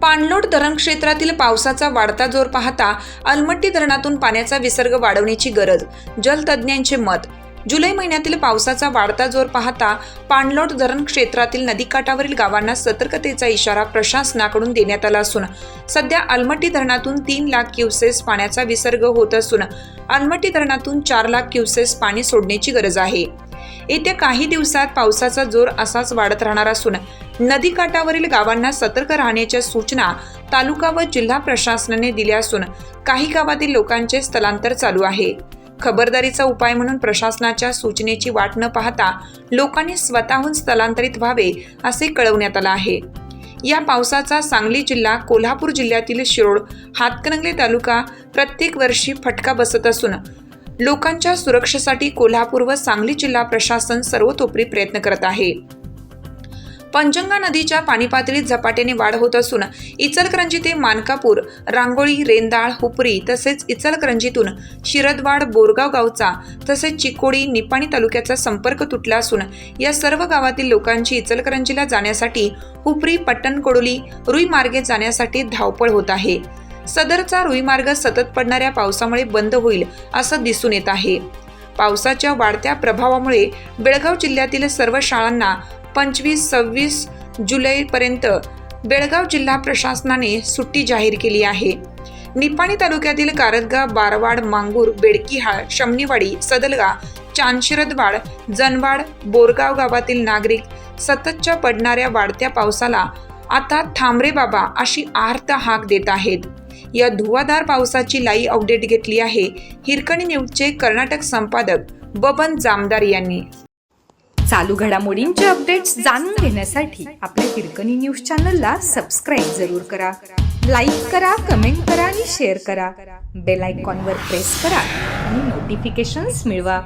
पाणलोट धरण क्षेत्रातील पावसाचा वाढता जोर पाहता अलमट्टी धरणातून पाण्याचा विसर्ग वाढवण्याची गरज, जलतज्ज्ञांचे मत। जुलै महिन्यातील पावसाचा वाढता जोर पाहता पाणलोट धरण क्षेत्रातील नदीकाठावरील गावांना सतर्कतेचा इशारा प्रशासनाकडून देण्यात आला असून सध्या अलमट्टी धरणातून 3 लाख क्युसेस पाण्याचा विसर्ग होत असून अलमट्टी धरणातून 4 लाख क्युसेस पाणी सोडण्याची गरज आहे। येत्या काही दिवसात पावसाचा जोर असाच वाढत राहणार असून नदीकाठावरील गावांना सतर्क राहण्याच्या सूचना तालुका व जिल्हा प्रशासनाने दिल्या असून काही गावातील लोकांचे स्थलांतर चालू आहे। खबरदारीचा उपाय म्हणून प्रशासनाच्या सूचनेची वाट न पाहता लोकांनी स्वतःहून स्थलांतरित व्हावे असे कळवण्यात आले आहे। या पावसाचा सांगली जिल्हा, कोल्हापूर जिल्ह्यातील शिरोळ, हातकणंगले तालुका प्रत्येक वर्षी फटका बसत असून लोकांच्या सुरक्षेसाठी कोल्हापूर व सांगली जिल्हा प्रशासन सर्वतोपरी प्रयत्न करत आहे। पंचगंगा नदीच्या पाणी पातळीत झपाट्याने वाढ होत असून इचलकरंजी ते मानकापूर, रांगोळी, रेंदाळ, हुपरी तसेच इचलकरंजीतून शिरदवाड, बोरगाव गावचा तसेच चिकोडी, निपाणी तालुक्याचा संपर्क तुटला असून या सर्व गावातील लोकांची इचलकरंजीला जाण्यासाठी हुपरी, पट्टणकोडोली, रुई मार्गे जाण्यासाठी धावपळ होत आहे। सदरचा रुई मार्ग सतत पडणाऱ्या पावसामुळे बंद होईल असं दिसून येत आहे। पावसाच्या वाढत्या प्रभावामुळे बेळगाव जिल्ह्यातील सर्व शाळांना 25-26 जुलैपर्यंत बेळगाव जिल्हा प्रशासनाने सुट्टी जाहीर केली आहे। निपाणी तालुक्यातील कारदगाव, बारवाड, मांगूर, बेडकीहाळ, शमनीवाडी, सदलगा, चांदशिरदवाड, जनवाड, बोरगाव गावातील नागरिक सततच्या पडणाऱ्या वाढत्या पावसाला आता थांबरे बाबा अशी आर्त हाक देत आहेत। या धुवाधार पावसाची लाईव्ह अपडेट घेतली आहे हिरकणी न्यूजचे कर्नाटक संपादक बबन जामदार यांनी। चालू घडामोडींचे अपडेट्स जाणून घेण्यासाठी आपल्या हिरकणी न्यूज चॅनलला सबस्क्राईब जरूर करा, लाईक करा, कमेंट करा आणि शेअर करा। बेल आयकॉनवर प्रेस करा आणि नोटिफिकेशन्स मिळवा।